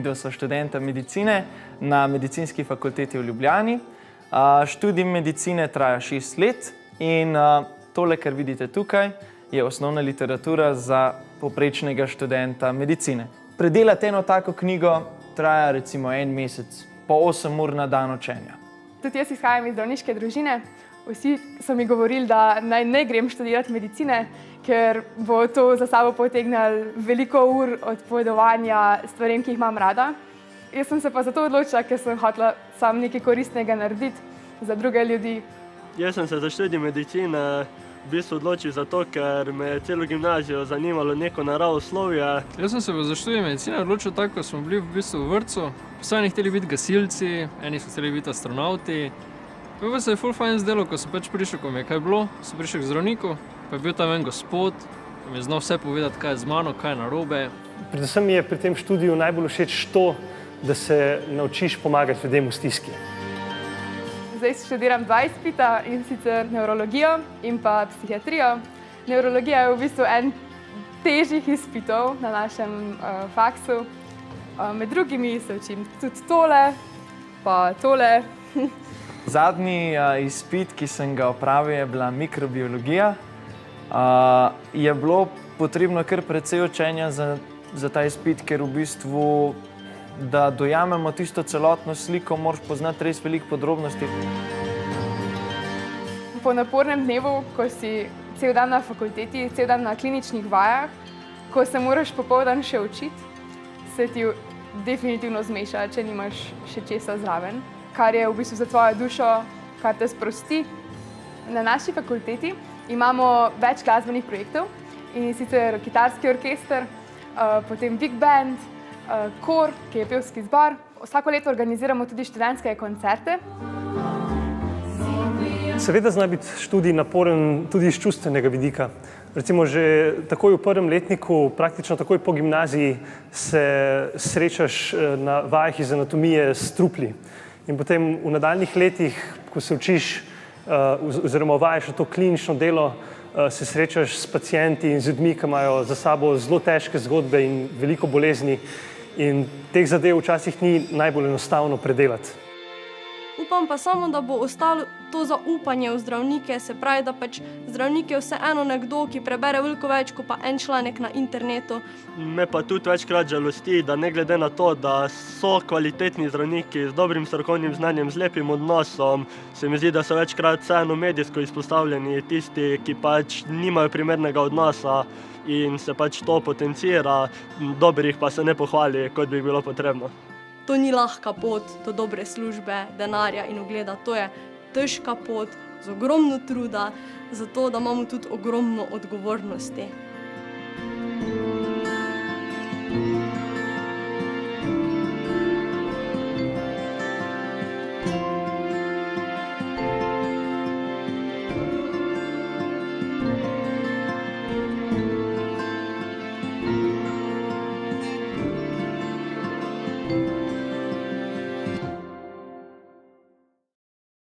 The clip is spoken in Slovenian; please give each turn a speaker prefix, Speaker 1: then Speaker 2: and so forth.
Speaker 1: midva so študenta medicine na Medicinski fakulteti v Ljubljani. Študij medicine traja 6 let in tole, kar vidite tukaj, je osnovna literatura za povprečnega študenta medicine. Predelati eno tako knjigo traja recimo 1 mesec, po 8 ur na dan učenja.
Speaker 2: Tudi jaz izhajam iz zdravniške družine. Vsi so mi govorili, da naj ne grem študirati medicine, ker bo to za sabo potegnilo veliko ur odpovedovanja stvarem, ki jih imam rada. Jaz sem se pa zato odločila, ker sem hotela sam nekaj koristnega narediti za druge ljudi.
Speaker 3: Jaz sem se za študij medicine v bistvu odločil zato, ker me je celo gimnazijo zanimalo neko naravoslovje.
Speaker 4: Jaz sem se za študij medicine odločil tako, ko smo bili v bistvu v vrtcu. Vsi eni hteli biti gasilci, eni so hteli biti astronauti. Pa se je ful fajn zdelo, ko sem prišel, ko mi je kaj bilo, sem prišel k zdravniku, pa je bil tam en gospod, ki mi je znal vse povedati, kaj je z mano, kaj je narobe.
Speaker 5: Predvsem mi je pri tem študiju najbolj všeč to, da se naučiš pomagati ljudem v stiski.
Speaker 2: Zdaj študiram 2 izpita, in sicer nevrologijo in pa psihiatrijo. Nevrologija je v bistvu en težjih izpitov na našem faksu. Med drugimi se učim tudi tole, pa tole.
Speaker 1: Zadnji izpit, ki sem ga opravil, je bila mikrobiologija. Je bilo potrebno kar precej učenja za ta izpit, ker v bistvu, da dojamemo tisto celotno sliko, moraš poznati res veliko podrobnosti.
Speaker 2: Po napornem dnevu, ko si cel dan na fakulteti, cel dan na kliničnih vajah, ko se moraš popoldan še učiti, se ti definitivno zmeša, če nimaš še česa zraven, kar je v bistvu za tvojo dušo, kar te sprosti. Na naši fakulteti imamo več glasbenih projektov, in sicer kitarski orkester, potem big band, kor, ki je pevski zbor. Vsako leto organiziramo tudi študentske koncerte.
Speaker 5: Seveda zna biti študij naporen tudi iz čustvenega vidika. Recimo že takoj v 1. letniku, praktično takoj po gimnaziji, se srečaš na vajah iz anatomije s trupli. In potem v nadaljnjih letih, ko se učiš oziroma vajaš to klinično delo, se srečaš s pacienti in z ljudmi, ki imajo za sabo zelo težke zgodbe in veliko bolezni. In teh zadev včasih ni najbolj enostavno predelati.
Speaker 6: Upam pa samo, da bo ostalo to zaupanje v zdravnike, se pravi, da zdravnik je vseeno nekdo, ki prebere veliko več kot pa en članek na internetu.
Speaker 3: Me pa tudi večkrat žalosti, da ne glede na to, da so kvalitetni zdravniki z dobrim strokovnim znanjem, z lepim odnosom, se mi zdi, da so večkrat vseeno medijsko izpostavljeni tisti, ki nimajo primernega odnosa in se to potencira, dobrih pa se ne pohvali, kot bi bilo potrebno.
Speaker 6: To ni lahka pot do dobre službe, denarja in ugleda. To je težka pot z ogromno truda, zato da imamo tudi ogromno odgovornosti.